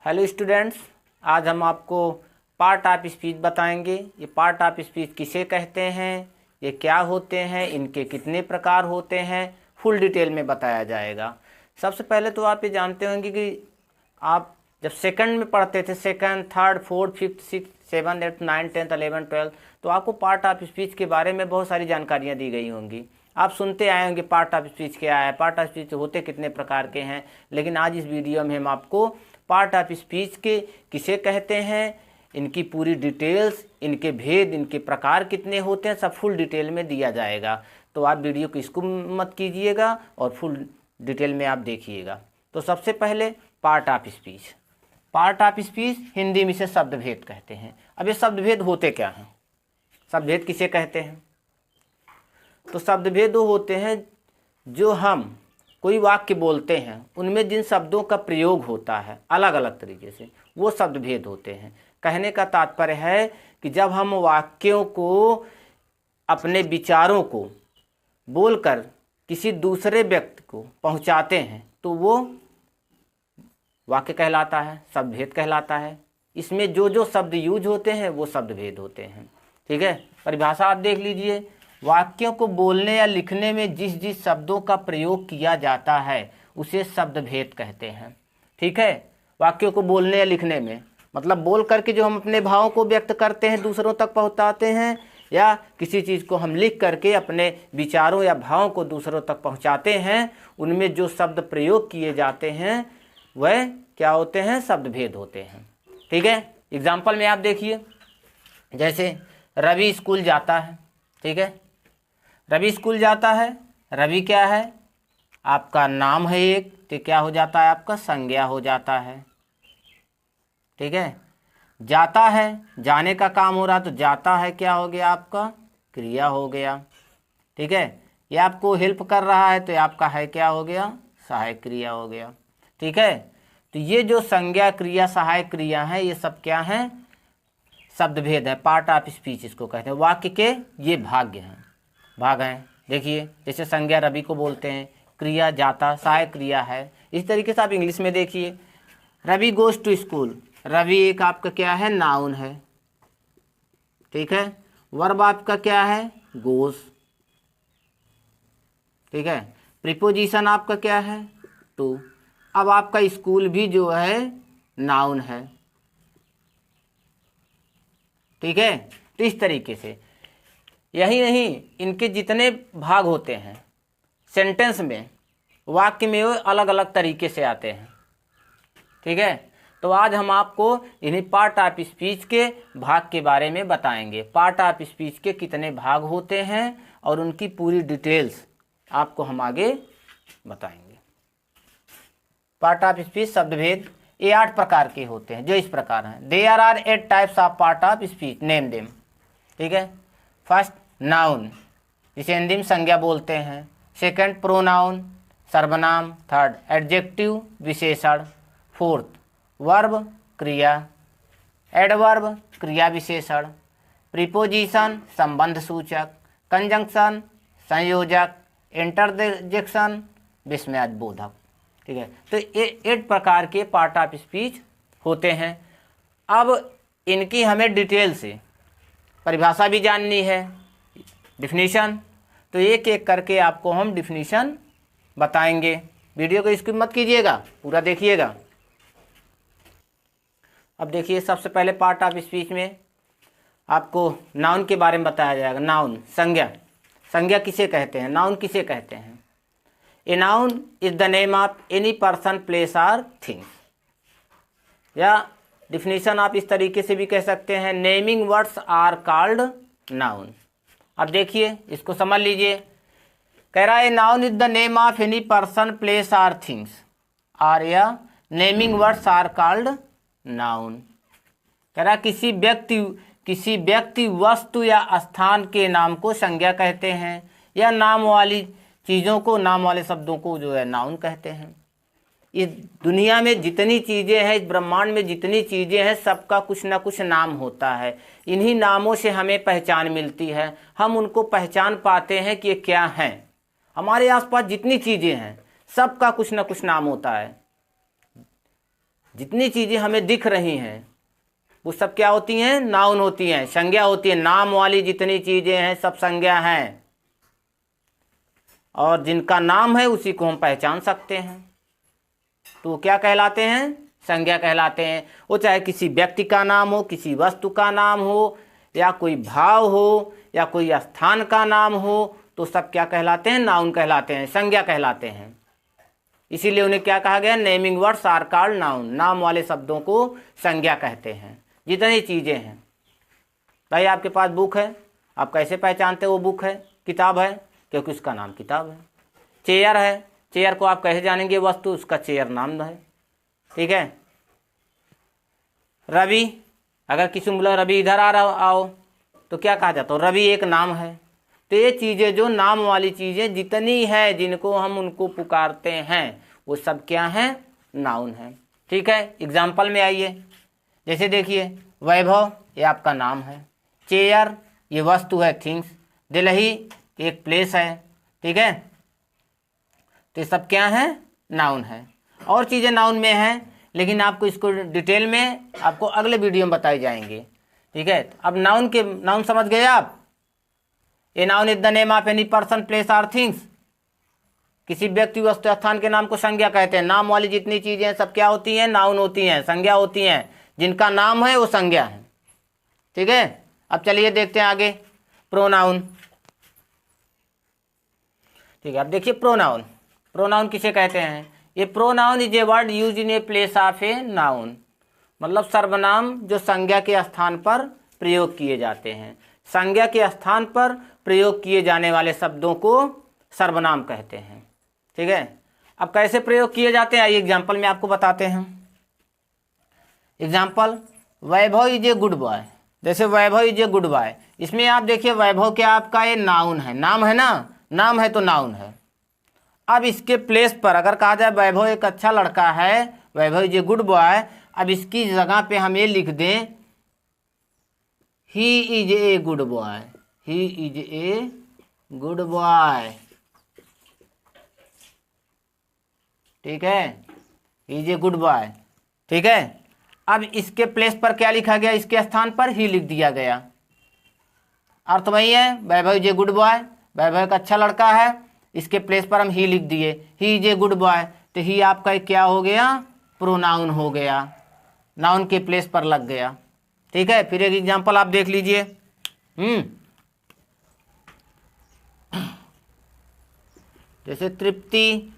Hello students, आज हम आपको पार्ट ऑफ स्पीच बताएंगे। ये पार्ट ऑफ स्पीच किसे कहते हैं, ये क्या होते हैं, इनके कितने प्रकार होते हैं, फुल डिटेल में बताया जाएगा। सबसे पहले तो आप ये जानते होंगे कि आप जब सेकंड में पढ़ते थे, second, third, fourth, fifth, six, seven, eighth, nine, tenth, 11, 12, तो आपको पार्ट ऑफ स्पीच के बारे में बहुत सारी जानकारियाँ दी गई होंगी। आप सुनते आए होंगे पार्ट ऑफ स्पीच क्या है, पार्ट ऑफ स्पीच होते कितने प्रकार के हैं। लेकिन आज इस वीडियो में हम आपको पार्ट ऑफ स्पीच के किसे कहते हैं, इनकी पूरी डिटेल्स, इनके भेद, इनके प्रकार कितने होते हैं, सब फुल डिटेल में दिया जाएगा। तो आप वीडियो को स्किप मत कीजिएगा और फुल डिटेल में आप देखिएगा। तो सबसे पहले part of speech. Part of speech Hindi में से शब्दभेद कहते हैं। अब ये शब्दभेद होते क्या हैं, शब्दभेद किसे कहते हैं? तो शब्दभेद वो होते हैं जो हम कोई वाक्य बोलते हैं, उनमें जिन शब्दों का प्रयोग होता है अलग अलग तरीके से, वो शब्दभेद होते हैं। कहने का तात्पर्य है कि जब हम वाक्यों को, अपने विचारों को बोलकर किसी दूसरे व्यक्ति को पहुंचाते हैं तो वो वाक्य कहलाता है, शब्दभेद कहलाता है। इसमें जो जो शब्द यूज होते हैं वो शब्दभेद होते हैं। ठीक है, परिभाषा आप देख लीजिए। वाक्यों को बोलने या लिखने में जिस जिस शब्दों का प्रयोग किया जाता है उसे शब्दभेद कहते हैं। ठीक है, वाक्यों को बोलने या लिखने में मतलब बोल करके जो हम अपने भावों को व्यक्त करते हैं, दूसरों तक पहुंचाते हैं, या किसी चीज़ को हम लिख करके अपने विचारों या भावों को दूसरों तक पहुंचाते हैं, उनमें जो शब्द प्रयोग किए जाते हैं वह क्या होते हैं, शब्दभेद होते हैं। ठीक है, एग्जाम्पल में आप देखिए, जैसे रवि स्कूल जाता है। ठीक है, रवि स्कूल जाता है। रवि क्या है, आपका नाम है एक, तो क्या हो जाता है, आपका संज्ञा हो जाता है। ठीक है, जाता है, जाने का काम हो रहा तो जाता है क्या हो गया, आपका क्रिया हो गया। ठीक है, ये आपको हेल्प कर रहा है तो आपका है क्या हो गया, सहायक क्रिया हो गया। ठीक है, तो ये जो संज्ञा क्रिया सहायक क्रिया है ये सब क्या है, शब्दभेद है। पार्ट ऑफ स्पीच इसको कहते हैं। वाक्य के ये भाग हैं। देखिए, जैसे संज्ञा रवि को बोलते हैं, क्रिया जाता, सहायक क्रिया है। इस तरीके से आप इंग्लिश में देखिए, Ravi goes to school. Ravi एक आपका क्या है, नाउन है। ठीक है, वर्ब आपका क्या है, गोज। ठीक है, प्रीपोजिशन आपका क्या है, टू। अब आपका स्कूल भी जो है नाउन है। ठीक है, तो इस तरीके से, यही नहीं, इनके जितने भाग होते हैं सेंटेंस में, वाक्य में, वो अलग अलग तरीके से आते हैं। ठीक है, तो आज हम आपको इन्हीं पार्ट ऑफ स्पीच के भाग के बारे में बताएंगे। पार्ट ऑफ स्पीच के कितने भाग होते हैं और उनकी पूरी डिटेल्स आपको हम आगे बताएंगे। पार्ट ऑफ स्पीच शब्दभेद ये 8 प्रकार के होते हैं, जो इस प्रकार हैं। There are 8 types of part of speech, name them. ठीक है, फर्स्ट नाउन, जिसे हिंदी में संज्ञा बोलते हैं। सेकंड प्रोनाउन, सर्वनाम। थर्ड एडजेक्टिव, विशेषण। फोर्थ वर्ब, क्रिया। एडवर्ब, क्रिया विशेषण। प्रीपोजिशन, संबंध सूचक। कंजंक्शन, संयोजक। इंटरजेक्शन, विस्मयादिबोधक। ठीक है, तो ये 8 प्रकार के पार्ट ऑफ स्पीच होते हैं। अब इनकी हमें डिटेल से परिभाषा भी जाननी है, डिफिनीशन। तो एक एक करके आपको हम डिफिनीशन बताएंगे। वीडियो को स्किप मत कीजिएगा, पूरा देखिएगा। अब देखिए, सबसे पहले पार्ट ऑफ स्पीच में आपको नाउन के बारे में बताया जाएगा। नाउन, संज्ञा। संज्ञा किसे कहते हैं, नाउन किसे कहते हैं? A noun is the name of any person, place और थिंग्स। या डिफिनीशन आप इस तरीके से भी कह सकते हैं, naming words are called noun. अब देखिए, इसको समझ लीजिए। कह रहा है noun is the name of any person, place और थिंग्स, और या naming words are called noun. कह रहा किसी व्यक्ति वस्तु या स्थान के नाम को संज्ञा कहते हैं, या नाम वाली चीज़ों को, नाम वाले शब्दों को जो है नाउन कहते हैं। इस दुनिया में जितनी चीज़ें हैं, इस ब्रह्मांड में जितनी चीज़ें हैं, सबका कुछ ना कुछ नाम होता है। इन्हीं नामों से हमें पहचान मिलती है, हम उनको पहचान पाते हैं कि ये क्या हैं। हमारे आसपास जितनी चीज़ें हैं सबका कुछ ना कुछ नाम होता है। जितनी चीज़ें हमें दिख रही हैं वो सब क्या होती हैं? नाउन होती हैं, संज्ञा होती है। नाम वाली जितनी चीज़ें हैं सब संज्ञा हैं, और जिनका नाम है उसी को हम पहचान सकते हैं, तो क्या कहलाते हैं? संज्ञा कहलाते हैं। वो चाहे किसी व्यक्ति का नाम हो, किसी वस्तु का नाम हो, या कोई भाव हो, या कोई स्थान का नाम हो, तो सब क्या कहलाते हैं? नाउन कहलाते हैं, संज्ञा कहलाते हैं। इसीलिए उन्हें क्या कहा गया? Naming words are called noun. नाम वाले शब्दों को संज्ञा कहते हैं, जितनी चीज़ें हैं। भाई आपके पास बुक है, आप कैसे पहचानते हो वो बुक है, किताब है? क्योंकि उसका नाम किताब है। चेयर है, चेयर को आप कैसे जानेंगे? वस्तु, उसका चेयर नाम है। ठीक है। रवि, अगर किसी बोला रवि इधर आ रहा आओ, तो क्या कहा जाता है? रवि एक नाम है। तो ये चीज़ें जो नाम वाली चीज़ें जितनी है, जिनको हम उनको पुकारते हैं, वो सब क्या हैं? नाउन है। ठीक है। एग्जाम्पल में आइए, जैसे देखिए वैभव ये आपका नाम है, चेयर ये वस्तु है, थिंग्स, दिल्ली एक प्लेस है। ठीक है। तो ये सब क्या है? नाउन है। और चीज़ें नाउन में हैं, लेकिन आपको इसको डिटेल में आपको अगले वीडियो में बताई जाएंगे। ठीक है। अब नाउन समझ गए आप? A noun is the name of any person, place or things. किसी व्यक्ति, वस्तु, स्थान के नाम को संज्ञा कहते हैं। नाम वाली जितनी चीजें हैं सब क्या होती हैं? नाउन होती हैं, संज्ञा होती हैं। जिनका नाम है वो संज्ञा है। ठीक है। अब चलिए देखते हैं आगे, प्रोनाउन। ठीक है। अब देखिए प्रोनाउन, प्रोनाउन किसे कहते हैं? ये pronoun is a word use in a place of a noun, मतलब सर्वनाम जो संज्ञा के स्थान पर प्रयोग किए जाते हैं। संज्ञा के स्थान पर प्रयोग किए जाने वाले शब्दों को सर्वनाम कहते हैं। ठीक है। अब कैसे प्रयोग किए जाते हैं, आइए एग्जाम्पल में आपको बताते हैं। Example, Vaibhav is a good boy. जैसे वैभव इज ए गुड बॉय, इसमें आप देखिए वैभव क्या आपका ये नाउन है, नाम है ना, नाम है तो नाउन है। अब इसके प्लेस पर अगर कहा जाए वैभव एक अच्छा लड़का है, वैभव इज ए गुड बॉय, अब इसकी जगह पे हम ये लिख दें he is a good boy, he is a good boy. ठीक है, he is a good boy. ठीक है। अब इसके प्लेस पर क्या लिखा गया? इसके स्थान पर ही लिख दिया गया। अर्थ वही है, वैभव इज ए गुड बॉय, वैभव एक अच्छा लड़का है, इसके प्लेस पर हम ही लिख दिए, he is a good boy. तो ही आपका क्या हो गया? प्रोनाउन हो गया, नाउन के प्लेस पर लग गया। ठीक है। फिर एक एग्जांपल आप देख लीजिए। जैसे Tripti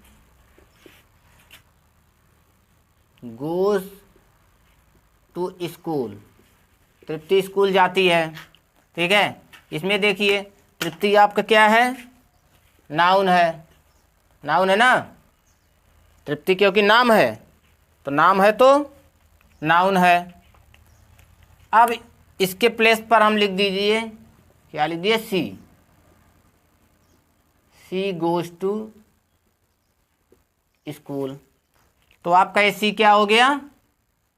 goes to school, Tripti school जाती है। ठीक है। इसमें देखिए तृप्ति आपका क्या है? नाउन है, नाउन है ना, तृप्ति क्योंकि नाम है, तो नाम है तो नाउन है। अब इसके प्लेस पर हम लिख दीजिए, क्या लिख दिए? सी, सी गोज टू स्कूल। तो आपका ये सी क्या हो गया?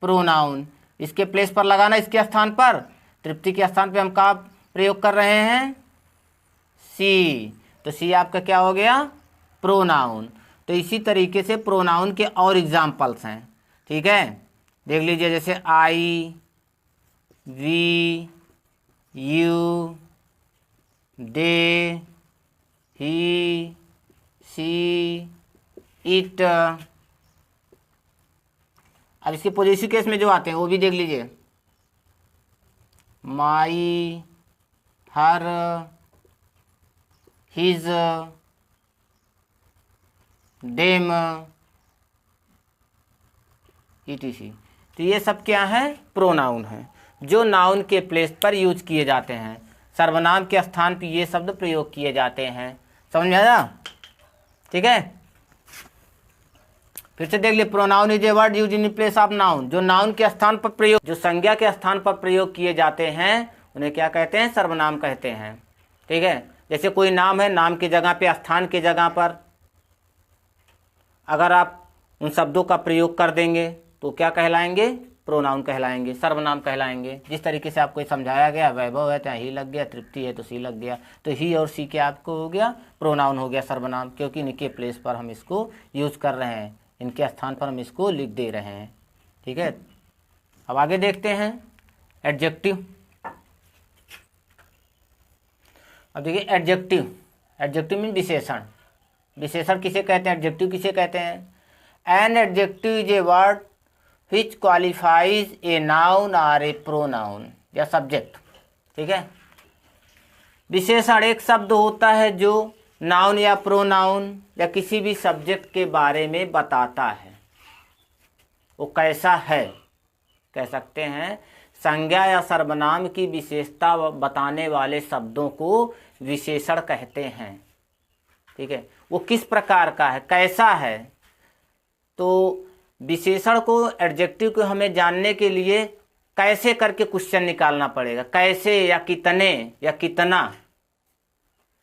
प्रोनाउन। इसके प्लेस पर लगाना, इसके स्थान पर, तृप्ति के स्थान पे हम का प्रयोग कर रहे हैं? सी। तो सी आपका क्या हो गया? प्रोनाउन। तो इसी तरीके से प्रोनाउन के और एग्जाम्पल्स हैं। ठीक है। देख लीजिए, जैसे I, we, you, they, he, she, it. अब इसके पॉजिटिव केस में जो आते हैं वो भी देख लीजिए, माई, हर, हिज, डेम, ईटीसी। तो ये सब क्या है? प्रोनाउन है, जो नाउन के प्लेस पर यूज किए जाते हैं। सर्वनाम के स्थान पर ये शब्द प्रयोग किए जाते हैं। समझ में आया? ठीक है। फिर से देख लिए, pronoun is a word use in place of noun, जो नाउन के स्थान पर प्रयोग, जो संज्ञा के स्थान पर प्रयोग किए जाते हैं उन्हें क्या कहते हैं? सर्वनाम कहते हैं। ठीक है। जैसे कोई नाम है, नाम की जगह पे, स्थान की जगह पर अगर आप उन शब्दों का प्रयोग कर देंगे तो क्या कहलाएंगे? प्रोनाउन कहलाएंगे, सर्वनाम कहलाएंगे। जिस तरीके से आपको समझाया गया, वैभव है तो ही लग गया, तृप्ति है तो सी लग गया, तो ही और सी क्या आपको हो गया? प्रोनाउन हो गया, सर्वनाम, क्योंकि इनके प्लेस पर हम इसको यूज कर रहे हैं, इनके स्थान पर हम इसको लिख दे रहे हैं। ठीक है। अब आगे देखते हैं एडजेक्टिव। अब देखिए एडजेक्टिव, एडजेक्टिव मीन विशेषण। विशेषण किसे कहते हैं, एडजेक्टिव किसे कहते हैं। An adjective is a word which qualifies a noun और ए प्रोनाउन या सब्जेक्ट। ठीक है, विशेषण एक शब्द होता है जो नाउन या प्रोनाउन या किसी भी सब्जेक्ट के बारे में बताता है। वो कैसा है, कह सकते हैं संज्ञा या सर्वनाम की विशेषता बताने वाले शब्दों को विशेषण कहते हैं। ठीक है, वो किस प्रकार का है, कैसा है। तो विशेषण को, एडजेक्टिव को हमें जानने के लिए कैसे करके क्वेश्चन निकालना पड़ेगा, कैसे या कितने या कितना,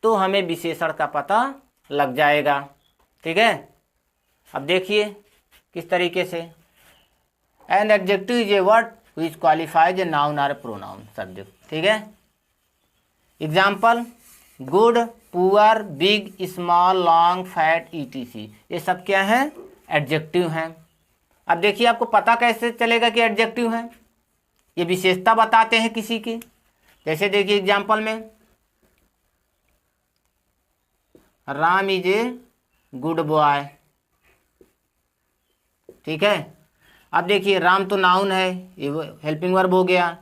तो हमें विशेषण का पता लग जाएगा। ठीक है, अब देखिए किस तरीके से। An adjective is a word which qualifies a noun और प्रोनाउन सब्जेक्ट। ठीक है, example good, poor, big, small, long, fat, etc, ये सब क्या है, एडजेक्टिव हैं। अब देखिए आपको पता कैसे चलेगा कि एडजेक्टिव हैं, ये विशेषता बताते हैं किसी की। जैसे देखिए एग्जाम्पल में Ram is a good boy. ठीक है, अब देखिए राम तो नाउन है, ये हेल्पिंग वर्ब हो गया,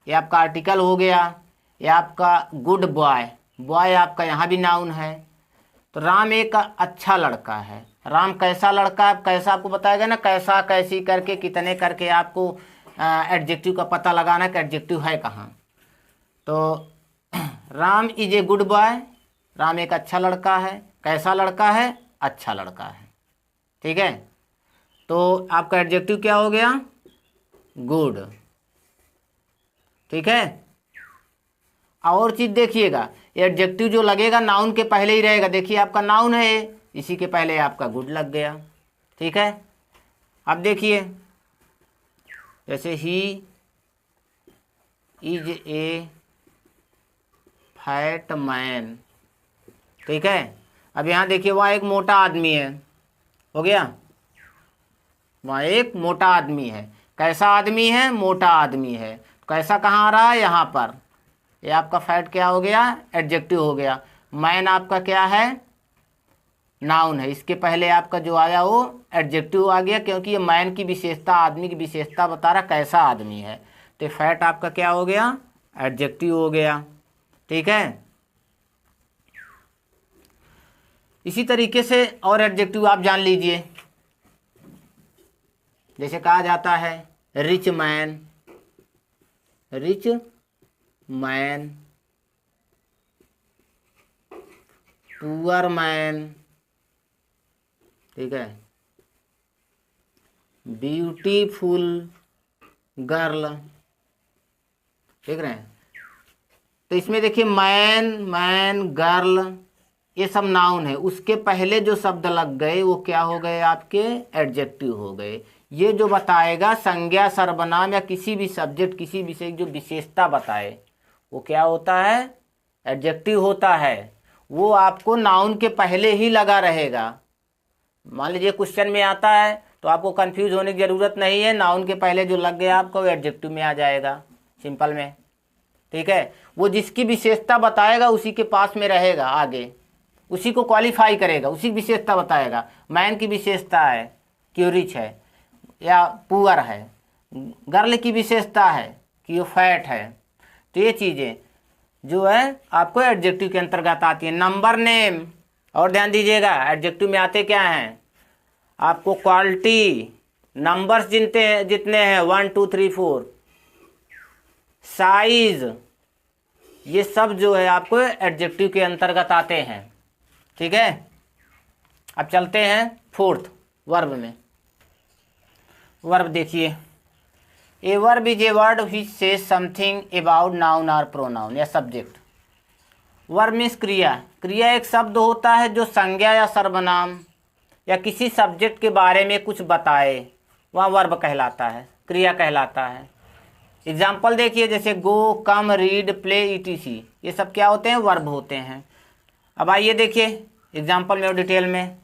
ये आपका आर्टिकल हो गया, ये आपका गुड बॉय, बॉय आपका यहाँ भी नाउन है। तो राम एक अच्छा लड़का है। राम कैसा लड़का है, कैसा आपको बताएगा ना, कैसा कैसी करके कितने करके आपको एडजेक्टिव का पता लगाना कि एडजेक्टिव है कहाँ। तो Ram is a good boy, Ram एक अच्छा लड़का है। कैसा लड़का है, अच्छा लड़का है। ठीक है, तो आपका एडजेक्टिव क्या हो गया, गुड। ठीक है, और चीज देखिएगा, एडजेक्टिव जो लगेगा नाउन के पहले ही रहेगा। देखिए आपका नाउन है, इसी के पहले आपका गुड लग गया। ठीक है, अब देखिए जैसे he is a fat man. ठीक है, अब यहाँ देखिए वहाँ एक मोटा आदमी है, हो गया, वहाँ एक मोटा आदमी है। कैसा आदमी है, मोटा आदमी है। कैसा कहाँ आ रहा है, यहाँ पर। ये आपका फैट क्या हो गया, एडजेक्टिव हो गया। मैन आपका क्या है, नाउन है, इसके पहले आपका जो आया वो एडजेक्टिव आ गया, क्योंकि ये मैन की विशेषता, आदमी की विशेषता बता रहा कैसा आदमी है। तो फैट आपका क्या हो गया, एडजेक्टिव हो गया। ठीक है, इसी तरीके से और एडजेक्टिव आप जान लीजिए। जैसे कहा जाता है rich man, rich man, poor man. ठीक है, ब्यूटीफुल गर्ल। देख रहे हैं, तो इसमें देखिए मैन, मैन, गर्ल, ये सब नाउन है। उसके पहले जो शब्द लग गए वो क्या हो गए, आपके एडजेक्टिव हो गए। ये जो बताएगा संज्ञा, सर्वनाम या किसी भी सब्जेक्ट, किसी विषय की जो विशेषता बताए वो क्या होता है, एडजेक्टिव होता है। वो आपको नाउन के पहले ही लगा रहेगा। मान लीजिए क्वेश्चन में आता है तो आपको कंफ्यूज होने की ज़रूरत नहीं है, नाउन के पहले जो लग गया आपको वो एडजेक्टिव में आ जाएगा, सिंपल में। ठीक है, वो जिसकी विशेषता बताएगा उसी के पास में रहेगा, आगे उसी को क्वालिफाई करेगा, उसी की विशेषता बताएगा। मैन की विशेषता है कि वो रिच है या पुअर है, गर्ल की विशेषता है कि वो फैट है। तो ये चीज़ें जो है आपको एडजेक्टिव के अंतर्गत आती है। नंबर, नेम, और ध्यान दीजिएगा एडजेक्टिव में आते क्या हैं, आपको क्वालिटी, नंबर्स जितने हैं 1 2 3 4, साइज, ये सब जो है आपको एडजेक्टिव के अंतर्गत आते हैं। ठीक है, अब चलते हैं फोर्थ वर्ब में। वर्ब देखिए, a verb is a word which says something about noun और प्रोनाउन या सब्जेक्ट। वर्ब मीन्स क्रिया। क्रिया एक शब्द होता है जो संज्ञा या सर्वनाम या किसी सब्जेक्ट के बारे में कुछ बताए, वह वर्ब कहलाता है, क्रिया कहलाता है। एग्जाम्पल देखिए, जैसे गो, कम, रीड, प्ले, ईटीसी, ये सब क्या होते हैं, वर्ब होते हैं। अब आइए देखिए एग्जाम्पल में और डिटेल में।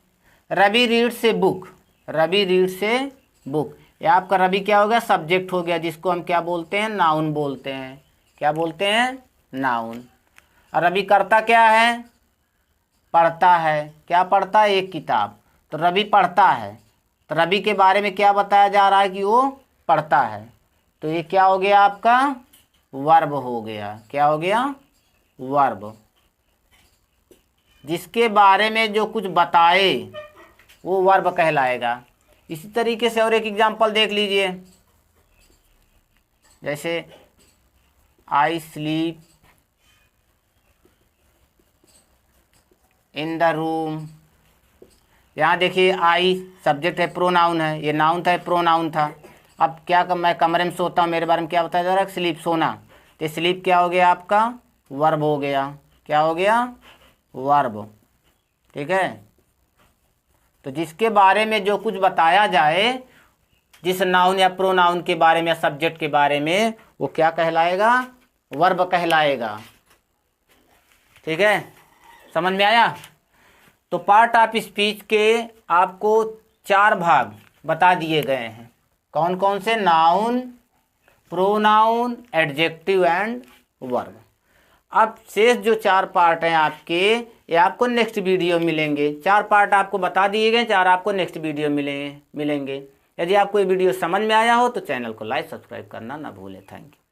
रवि रीड से बुक, रवि रीड से बुक, ये आपका रवि क्या हो गया, सब्जेक्ट हो गया, जिसको हम क्या बोलते हैं, नाउन बोलते हैं। क्या बोलते हैं, नाउन। और रवि करता क्या है, पढ़ता है। क्या पढ़ता है, एक किताब। तो रवि पढ़ता है, तो रवि के बारे में क्या बताया जा रहा है कि वो पढ़ता है। तो ये क्या हो गया आपका, वर्ब हो गया। क्या हो गया, वर्ब। जिसके बारे में जो कुछ बताए वो वर्ब कहलाएगा। इसी तरीके से और एक एग्जांपल देख लीजिए, जैसे I sleep in the room. यहाँ देखिए आई सब्जेक्ट है, प्रोनाउन है, ये नाउन था, ये प्रोनाउन था। अब क्या मैं कमरे में सोता हूँ, मेरे बारे में क्या बताया जा रहा है, स्लीप, सोना। तो स्लीप क्या हो गया आपका, वर्ब हो गया। क्या हो गया, वर्ब। ठीक है। तो जिसके बारे में जो कुछ बताया जाए, जिस नाउन या प्रोनाउन के बारे में या सब्जेक्ट के बारे में, वो क्या कहलाएगा, वर्ब कहलाएगा। ठीक है, समझ में आया। तो पार्ट ऑफ स्पीच के आपको 4 भाग बता दिए गए हैं। कौन कौन से, noun, pronoun, adjective and verb. अब शेष जो 4 पार्ट हैं आपके, ये आपको नेक्स्ट वीडियो मिलेंगे। 4 पार्ट आपको बता दिए गए, 4 आपको नेक्स्ट वीडियो मिलेंगे। यदि आपको ये वीडियो समझ में आया हो तो चैनल को लाइक सब्सक्राइब करना ना भूलें। Thank you.